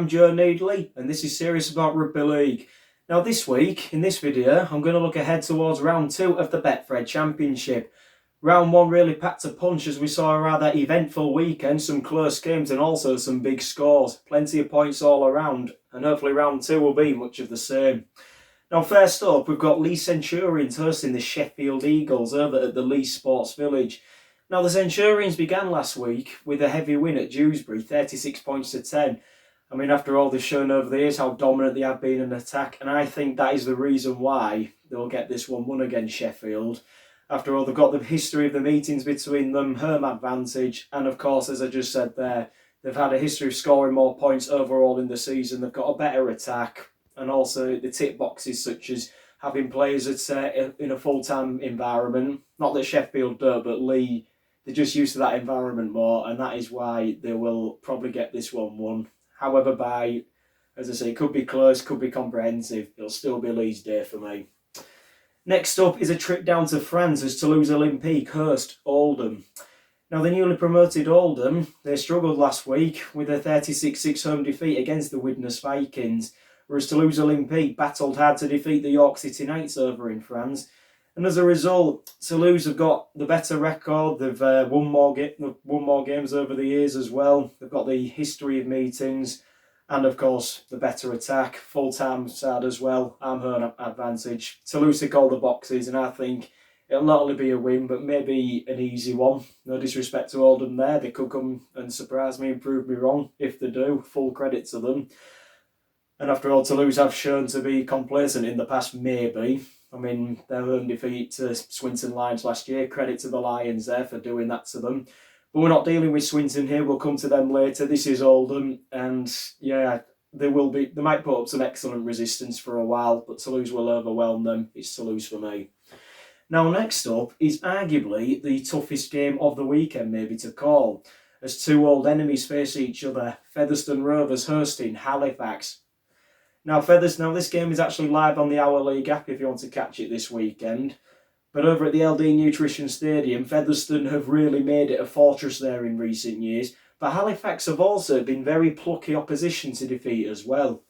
I'm Joe Needley and this is Serious About Rugby League. Now this week, in this video, I'm going to look ahead towards round 2 of the Betfred Championship. Round 1 really packed a punch as we saw a rather eventful weekend, some close games and also some big scores. Plenty of points all around, and hopefully round 2 will be much of the same. Now first up, we've got Leigh Centurions hosting the Sheffield Eagles over at the Leigh Sports Village. Now the Centurions began last week with a heavy win at Dewsbury, 36 points to 10. I mean, after all, they've shown over the years how dominant they have been in attack, and I think that is the reason why they'll get this one won against Sheffield. After all, they've got the history of the meetings between them, home advantage, and of course, as I just said there, they've had a history of scoring more points overall in the season. They've got a better attack, and also the tick boxes such as having players in a full-time environment. Not that Sheffield do, but Leigh, they're just used to that environment more, and that is why they will probably get this one won. However, as I say, it could be close, could be comprehensive. It'll still be Leigh's day for me. Next up is a trip down to France as Toulouse Olympique host Oldham. Now, the newly promoted Oldham, they struggled last week with a 36-6 home defeat against the Widnes Vikings, whereas Toulouse Olympique battled hard to defeat the York City Knights over in France. And as a result, Toulouse have got the better record. They've won more games over the years as well. They've got the history of meetings, and of course the better attack. Full-time side as well. Home advantage. Toulouse tick all the boxes, and I think it'll not only be a win, but maybe an easy one. No disrespect to Oldham there. They could come and surprise me and prove me wrong if they do. Full credit to them. And after all, Toulouse have shown to be complacent in the past, maybe. I mean, their home defeat to Swinton Lions last year. Credit to the Lions there for doing that to them. But we're not dealing with Swinton here. We'll come to them later. This is Oldham. And yeah, they might put up some excellent resistance for a while, but Toulouse will overwhelm them. It's Toulouse for me. Now, next up is arguably the toughest game of the weekend, maybe to call, as two old enemies face each other. Featherstone Rovers hosting Halifax. Now, this game is actually live on the Our League app if you want to catch it this weekend. But over at the LD Nutrition Stadium, Featherstone have really made it a fortress there in recent years. But Halifax have also been very plucky opposition to defeat as well.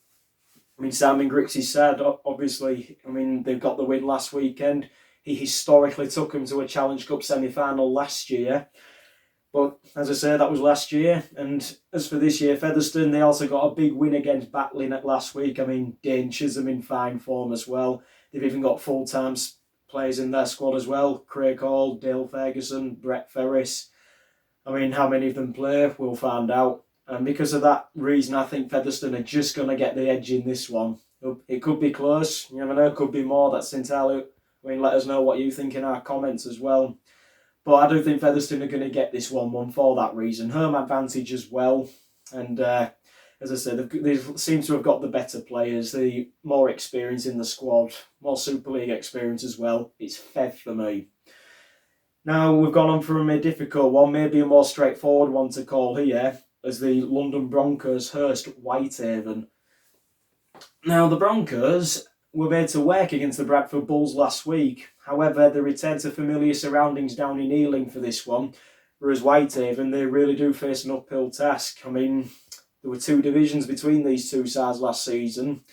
I mean, Simon Griggs' side, obviously, they've got the win last weekend. He historically took them to a Challenge Cup semi-final last year. But as I say, that was last year. And as for this year, Featherstone, they also got a big win against Batlin at last week. I mean, Dane Chisholm in fine form as well. They've even got full-time players in their squad as well. Craig Hall, Dale Ferguson, Brett Ferris. I mean, how many of them play? We'll find out. And because of that reason, I think Featherstone are just going to get the edge in this one. It could be close. You never know, it could be more. That's entirely... let us know what you think in our comments as well. But I do think Featherstone are going to get this 1-1 for that reason. Home advantage as well. And as I said, they seem to have got the better players, the more experience in the squad, more Super League experience as well. It's Fev for me. Now, we've gone on from a difficult one, maybe a more straightforward one to call here, as the London Broncos host Whitehaven. Now, the Broncos were made to work against the Bradford Bulls last week. However, they returned to familiar surroundings down in Ealing for this one, whereas Whitehaven, they really do face an uphill task. I mean, there were 2 divisions between these two sides last season,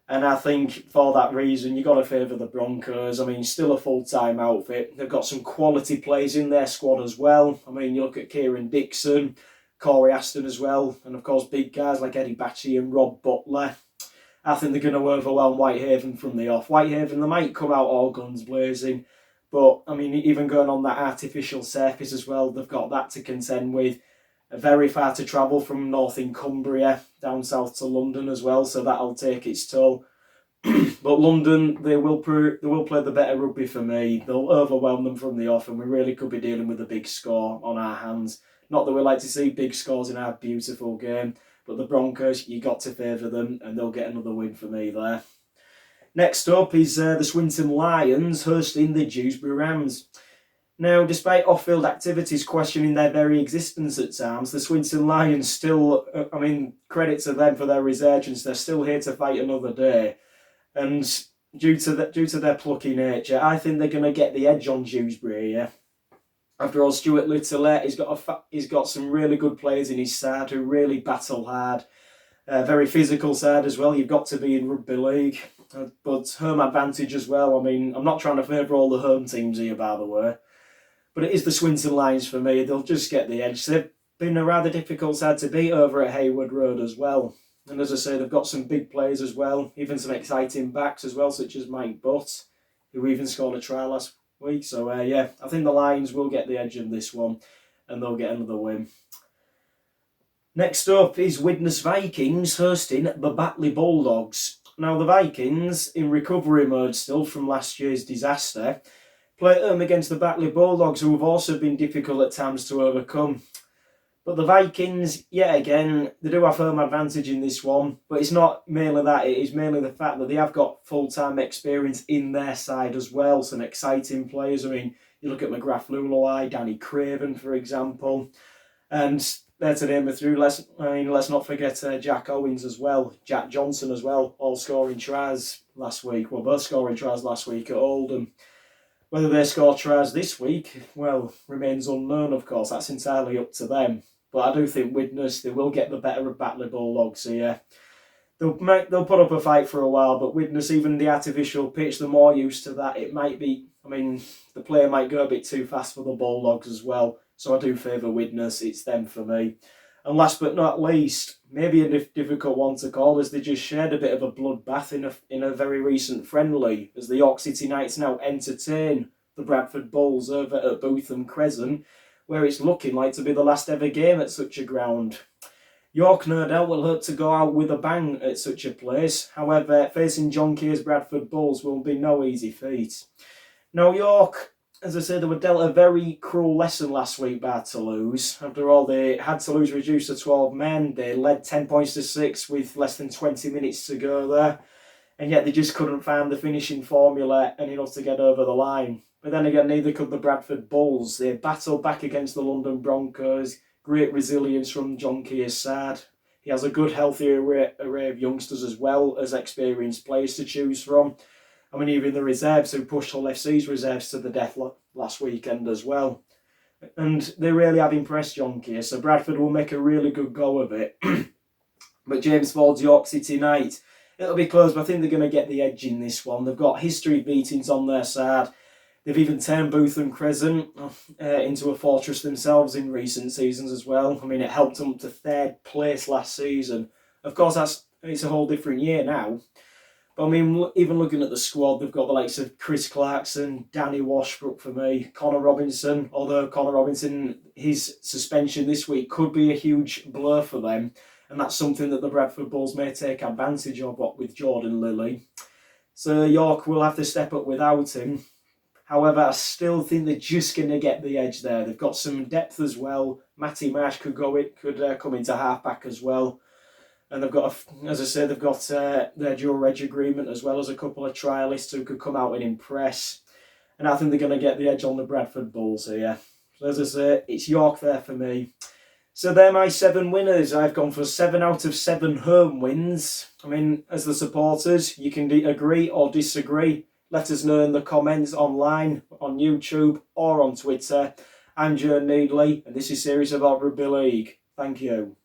and I think for that reason, you've got to favour the Broncos. I mean, still a full-time outfit. They've got some quality players in their squad as well. I mean, you look at Kieran Dixon, Corey Aston as well, and of course big guys like Eddie Batchy and Rob Butler. I think they're going to overwhelm Whitehaven from the off. Whitehaven, they might come out all guns blazing, but I mean, even going on that artificial surface as well, they've got that to contend with. Very far to travel from north in Cumbria down south to London as well, so that'll take its toll. But London, they will play the better rugby for me. They'll overwhelm them from the off, and we really could be dealing with a big score on our hands. Not that we like to see big scores in our beautiful game, but the Broncos, you got to favour them, and they'll get another win for me there. Next up is the Swinton Lions hosting the Dewsbury Rams. Now, despite off-field activities questioning their very existence at times, the Swinton Lions still, credit to them for their resurgence. They're still here to fight another day. And due to their plucky nature, I think they're going to get the edge on Dewsbury here. After all, Stuart Little, he's got some really good players in his side who really battle hard. Very physical side as well. You've got to be in rugby league. But home advantage as well. I mean, I'm not trying to favour all the home teams here, by the way. But it is the Swinton Lions for me. They'll just get the edge. They've been a rather difficult side to beat over at Hayward Road as well. And as I say, they've got some big players as well. Even some exciting backs as well, such as Mike Butt, who even scored a try last week. So, yeah, I think the Lions will get the edge in this one. And they'll get another win. Next up is Widnes Vikings hosting the Batley Bulldogs. Now, the Vikings, in recovery mode still from last year's disaster, play at home against the Batley Bulldogs, who have also been difficult at times to overcome. But the Vikings, yet again, they do have home advantage in this one, but it's not merely that, it is mainly the fact that they have got full-time experience in their side as well, some exciting players. I mean, you look at McGrath Lulawai, Danny Craven, for example, and there to name a few. Let's not forget Jack Owens as well, Jack Johnson as well, all scoring tries last week. Well, both scoring tries last week at Oldham. Whether they score tries this week, well, remains unknown, of course. That's entirely up to them. But I do think Widnes, they will get the better of Batley Bulldogs here. They'll put up a fight for a while, but Widnes, even the artificial pitch, they're more used to that. It might be, the player might go a bit too fast for the Bulldogs as well. So I do favour Widnes. It's them for me. And last but not least, maybe a difficult one to call, as they just shared a bit of a bloodbath in a very recent friendly, as the York City Knights now entertain the Bradford Bulls over at Bootham Crescent, where it's looking like to be the last ever game at such a ground. York, no doubt, will hope to go out with a bang at such a place. However, facing John Keir's Bradford Bulls will be no easy feat. Now, York, as I said, they were dealt a very cruel lesson last week by Toulouse. After all, they had Toulouse reduced to 12 men. They led 10 points to 6 with less than 20 minutes to go there. And yet they just couldn't find the finishing formula and enough to get over the line. But then again, neither could the Bradford Bulls. They battled back against the London Broncos. Great resilience from John Keir's side. He has a good, healthy array of youngsters as well as experienced players to choose from. Even the reserves, who pushed Hull FC's reserves to the death last weekend as well. And they really have impressed John Keir, so Bradford will make a really good go of it. But James Ford's York City Knights, it'll be close, but I think they're going to get the edge in this one. They've got history beatings on their side. They've even turned Bootham Crescent into a fortress themselves in recent seasons as well. It helped them to third place last season. Of course, it's a whole different year now. But even looking at the squad, they've got the likes of Chris Clarkson, Danny Washbrook for me, Connor Robinson. Although Connor Robinson, his suspension this week could be a huge blow for them. And that's something that the Bradford Bulls may take advantage of, what with Jordan Lilly. So York will have to step up without him. However, I still think they're just going to get the edge there. They've got some depth as well. Matty Marsh could come into halfback as well. And they've got, as I said, they've got their dual reg agreement as well as a couple of trialists who could come out and impress. And I think they're going to get the edge on the Bradford Bulls here. So as I say, it's York there for me. So they're my 7 winners. I've gone for 7 out of 7 home wins. As the supporters, you can agree or disagree. Let us know in the comments online, on YouTube or on Twitter. I'm Joe Needley, and this is Series About Rugby League. Thank you.